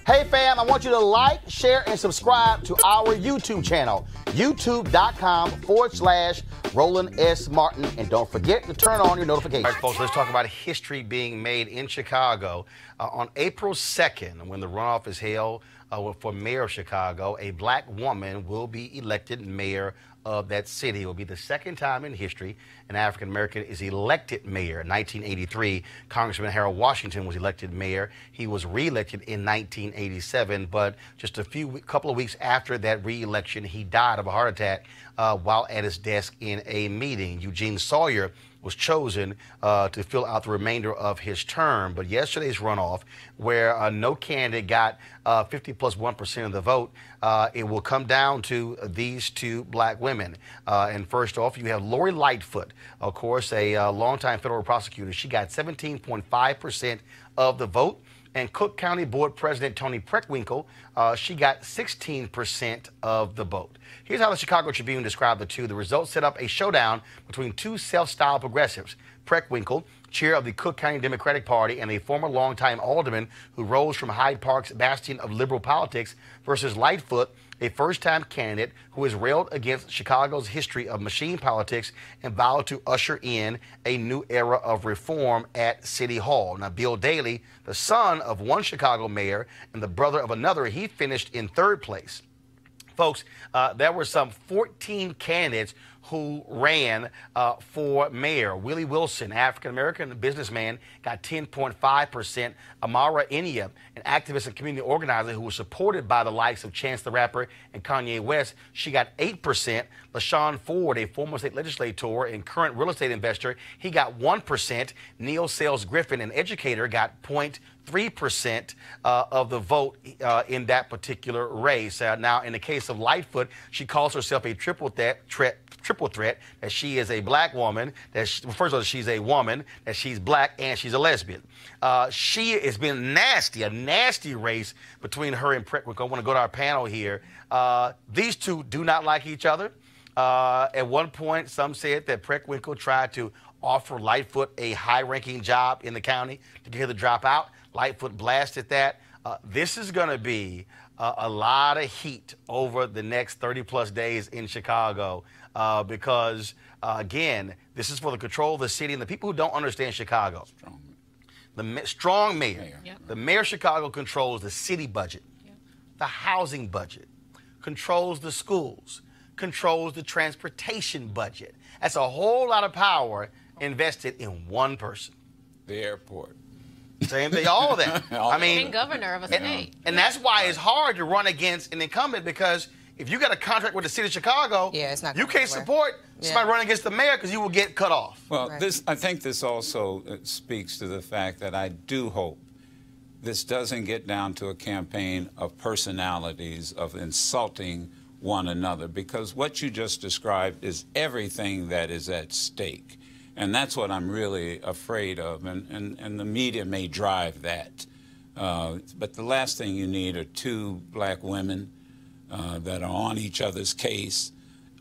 Hey fam, I want you to like, share, and subscribe to our YouTube channel, youtube.com/Roland S. Martin. And don't forget to turn on your notifications. All right, folks, let's talk about history being made in Chicago. On April 2nd, when the runoff is held for mayor of Chicago, a black woman will be elected mayor of that city. It will be the second time in history an African American is elected mayor. In 1983, Congressman Harold Washington was elected mayor. He was reelected in 1987, but just a couple of weeks after that re-election, he died of a heart attack while at his desk in a meeting. Eugene Sawyer was chosen to fill out the remainder of his term. But yesterday's runoff, where no candidate got 50+1% of the vote, it will come down to these two black women. And first off, you have Lori Lightfoot, of course, a longtime federal prosecutor. She got 17.5% of the vote. And Cook County Board President Toni Preckwinkle, she got 16% of the vote. Here's how the Chicago Tribune described the two. The results set up a showdown between two self-styled progressives. Preckwinkle, chair of the Cook County Democratic Party and a former longtime alderman who rose from Hyde Park's bastion of liberal politics, versus Lightfoot, a first-time candidate who has railed against Chicago's history of machine politics and vowed to usher in a new era of reform at City Hall. Now, Bill Daley, the son of one Chicago mayor and the brother of another, he finished in third place. Folks, there were some 14 candidates who ran for mayor. Willie Wilson, African-American businessman, got 10.5%. Amara Enya, an activist and community organizer who was supported by the likes of Chance the Rapper and Kanye West, she got 8%. LaShawn Ford, a former state legislator and current real estate investor, he got 1%. Neil Sales Griffin, an educator, got 0.3% of the vote in that particular race. Now, in the case of Lightfoot, she calls herself a triple threat, that she is a black woman, that she, first of all, she's a woman, that she's black, and she's a lesbian. She has been a nasty race between her and Preckwinkle. I want to go to our panel here. These two do not like each other. At one point, some said that Preckwinkle tried to offer Lightfoot a high-ranking job in the county to get her to drop out. Lightfoot blasted that. This is going to be a lot of heat over the next 30-plus days in Chicago because, again, this is for the control of the city and the people who don't understand Chicago. The strong mayor. Yep. The mayor of Chicago controls the city budget, the housing budget, controls the schools, controls the transportation budget. That's a whole lot of power invested in one person. The airport. Same thing, all of that. I mean, being governor of a state. And that's why it's hard to run against an incumbent, because if you got a contract with the city of Chicago, you can't support somebody running against the mayor because you will get cut off. Well, I think this also speaks to the fact that I do hope this doesn't get down to a campaign of personalities, of insulting one another, because what you just described is everything that is at stake. And that's what I'm really afraid of, and the media may drive that. But the last thing you need are two black women that are on each other's case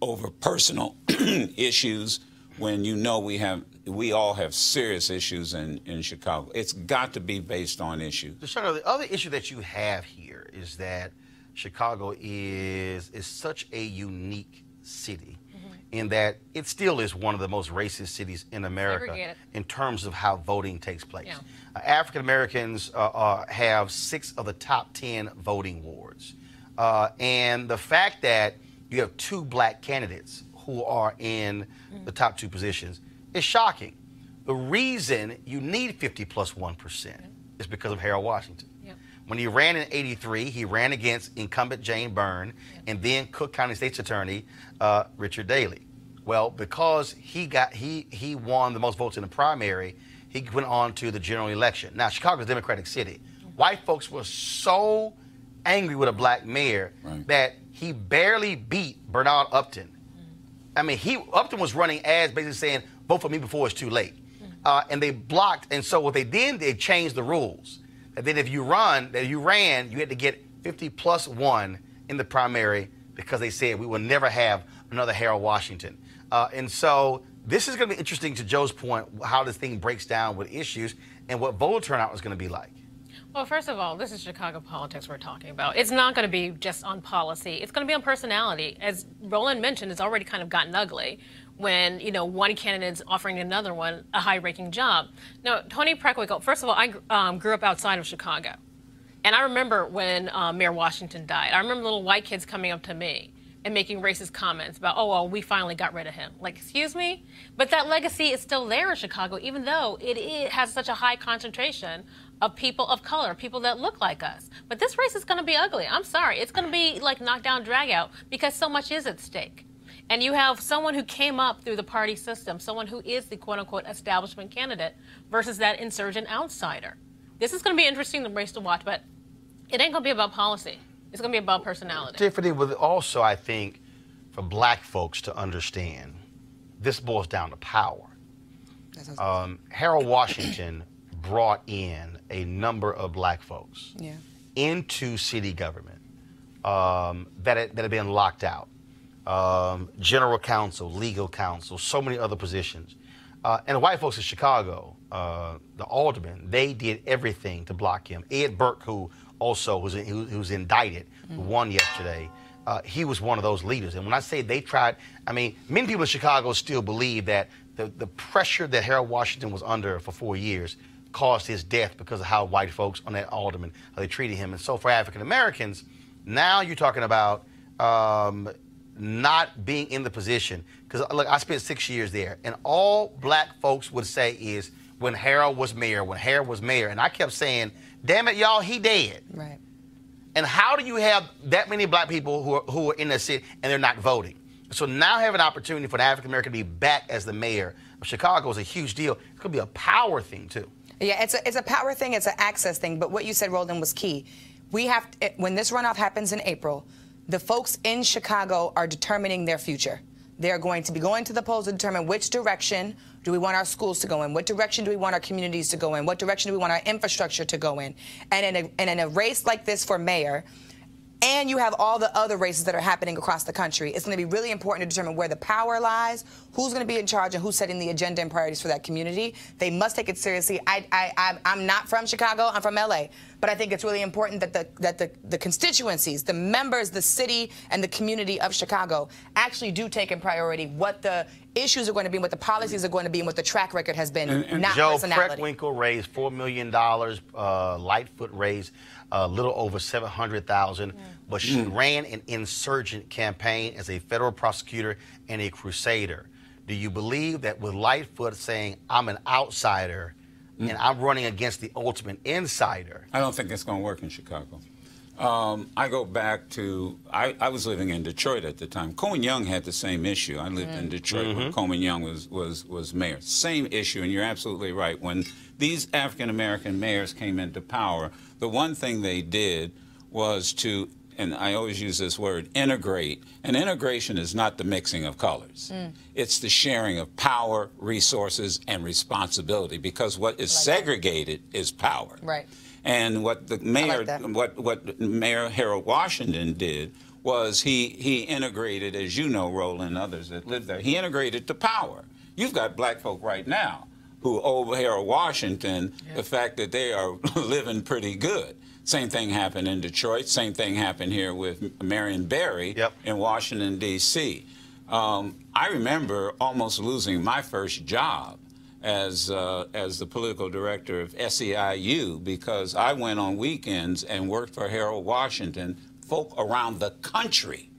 over personal issues when you know we all have serious issues in Chicago. It's got to be based on issues. The other issue that you have here is that Chicago is such a unique city. In that it still is one of the most racist cities in America in terms of how voting takes place. African Americans have 6 of the top 10 voting wards. And the fact that you have 2 black candidates who are in the top 2 positions is shocking. The reason you need 50+1% is because of Harold Washington. When he ran in '83, he ran against incumbent Jane Byrne and then Cook County State's Attorney Richard Daley. Well, because he won the most votes in the primary, he went on to the general election. Now, Chicago's a Democratic city. White folks were so angry with a black mayor that he barely beat Bernard Upton. I mean, Upton was running ads basically saying, vote for me before it's too late. And they blocked, and so what they did, they changed the rules. And then if you ran, you had to get 50+1 in the primary because they said we will never have another Harold Washington. And so this is going to be interesting, to Joe's point, how this thing breaks down with issues and what voter turnout is going to be like. Well, first of all, this is Chicago politics we're talking about. It's not going to be just on policy. It's going to be on personality. As Roland mentioned, it's already kind of gotten ugly when, you know, one candidate's offering another one a high-ranking job. Now, Toni Preckwinkle, first of all, I grew up outside of Chicago. And I remember when Mayor Washington died. I remember little white kids coming up to me and making racist comments about, oh, well, we finally got rid of him. Like, excuse me? But that legacy is still there in Chicago, even though it has such a high concentration of people of color, people that look like us. But this race is going to be ugly. I'm sorry. It's going to be like knockdown, drag out, because so much is at stake. And you have someone who came up through the party system, someone who is the quote-unquote establishment candidate versus that insurgent outsider. This is going to be interesting, the race to watch, but it ain't going to be about policy. It's going to be about personality. Tiffany, but also, I think, for black folks to understand, this boils down to power. Harold Washington brought in a number of black folks into city government that had been locked out. General counsel, legal counsel, so many other positions. And the white folks in Chicago, the aldermen, they did everything to block him. Ed Burke, who also was indicted, who won yesterday, he was one of those leaders. And when I say they tried, I mean, many people in Chicago still believe that the pressure that Harold Washington was under for 4 years caused his death because of how white folks on that alderman, how they treated him. And so for African Americans, now you're talking about not being in the position. Because look, I spent 6 years there, and all black folks would say is when Harold was mayor, and I kept saying, damn it, y'all, he dead. Right. And how do you have that many black people who are in the city and they're not voting? So now have an opportunity for an African American to be back as the mayor of Chicago is a huge deal. It's going to be a power thing too. Yeah, it's a power thing, it's an access thing. But what you said, Roland, was key. We have when this runoff happens in April, the folks in Chicago are determining their future. They're going to be going to the polls to determine which direction do we want our schools to go in, what direction do we want our communities to go in, what direction do we want our infrastructure to go in. And in a race like this for mayor, and you have all the other races that are happening across the country, it's going to be really important to determine where the power lies, who's going to be in charge, and who's setting the agenda and priorities for that community. They must take it seriously. I'm not from Chicago. I'm from L.A. But I think it's really important that the constituencies, the members, the city, and the community of Chicago actually do take in priority what the issues are going to be, what the policies are going to be, and what the track record has been, not Joe personality. Preckwinkle raised $4 million. Lightfoot raised a little over $700,000. But she ran an insurgent campaign as a federal prosecutor and a crusader. Do you believe that with Lightfoot saying, I'm an outsider, and I'm running against the ultimate insider? I don't think it's going to work in Chicago. I go back to, I was living in Detroit at the time. Coleman Young had the same issue. I lived in Detroit when Coleman Young was mayor. Same issue, and you're absolutely right. When these African-American mayors came into power, the one thing they did was to, and I always use this word, integrate. And integration is not the mixing of colors. It's the sharing of power, resources, and responsibility, because what is segregated is power. Right. And what the mayor, what Mayor Harold Washington did was he integrated, as you know, Roland, and others that live there, he integrated the power. You've got black folk right now who owe Harold Washington the fact that they are living pretty good. Same thing happened in Detroit. Same thing happened here with Marion Barry in Washington, D.C. I remember almost losing my first job as the political director of FGC-You because I went on weekends and worked for Harold Washington. Folk around the country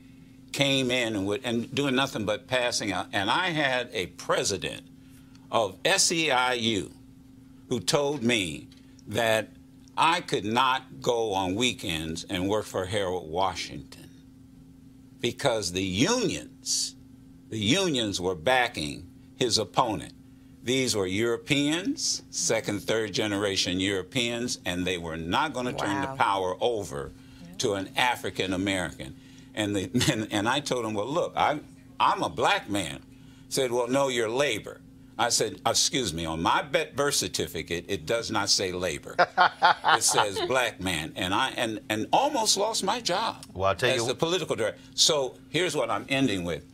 came in and doing nothing but passing out. And I had a president of FGC-You who told me that I could not go on weekends and work for Harold Washington because the unions were backing his opponent. These were Europeans, second, third generation Europeans, and they were not going to turn the power over to an African American. And I told him, well, look, I'm a black man. He said, well, no, you're labor. I said, excuse me, on my birth certificate, it does not say labor. It says black man. And I almost lost my job as the political director. So here's what I'm ending with.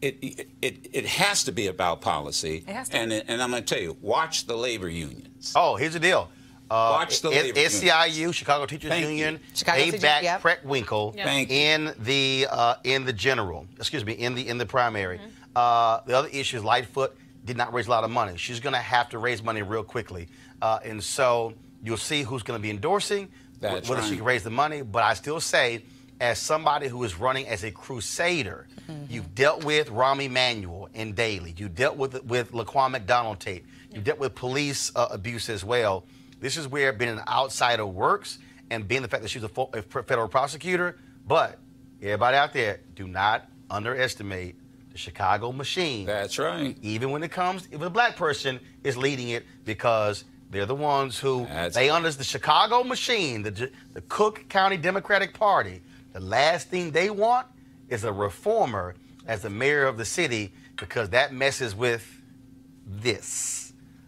It has to be about policy. It has to. And I'm going to tell you, watch the labor unions. Oh, here's the deal. Watch the labor union. SEIU, Chicago Teachers Union, they backed Preckwinkle in the general. Excuse me, in the primary. The other issue is Lightfoot did not raise a lot of money. She's going to have to raise money real quickly, and so you'll see who's going to be endorsing, whether she can raise the money. But I still say, as somebody who is running as a crusader, you've dealt with Rahm Emanuel in Daley. You dealt with Laquan McDonald Tate. You dealt with police abuse as well. This is where being an outsider works, and being the fact that she's a federal prosecutor. But everybody out there, do not underestimate the Chicago machine. That's right. Even when it comes, if a black person is leading it, because they're the ones who, they under the Chicago machine, the Cook County Democratic Party. The last thing they want is a reformer as the mayor of the city, because that messes with this.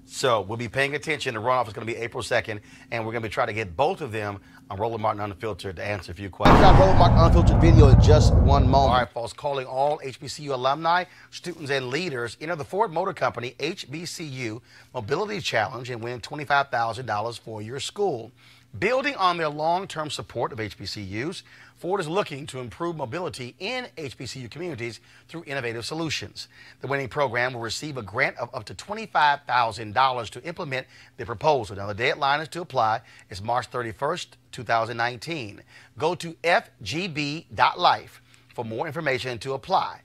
So we'll be paying attention. The runoff is going to be April 2nd, and we're going to be trying to get both of them on Roland Martin Unfiltered to answer a few questions. I've got Roland Martin Unfiltered video in just one moment. All right, folks, calling all HBCU alumni, students, and leaders. Enter the Ford Motor Company HBCU Mobility Challenge and win $25,000 for your school. Building on their long-term support of HBCUs, Ford is looking to improve mobility in HBCU communities through innovative solutions. The winning program will receive a grant of up to $25,000 to implement the proposal. Now, the deadline is to apply is March 31st, 2019. Go to FGB.Life for more information to apply.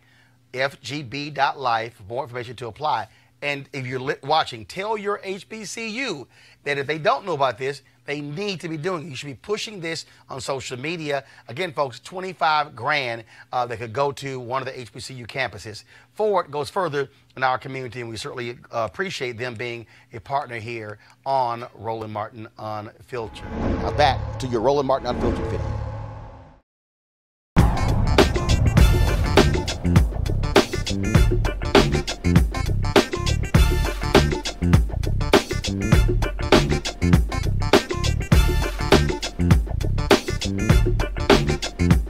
FGB.Life for more information to apply. And if you're watching, tell your HBCU that if they don't know about this, they need to be doing it. You should be pushing this on social media. Again, folks, 25 grand that could go to one of the HBCU campuses. Ford goes further in our community, and we certainly appreciate them being a partner here on Roland Martin Unfiltered. Now back to your Roland Martin Unfiltered video.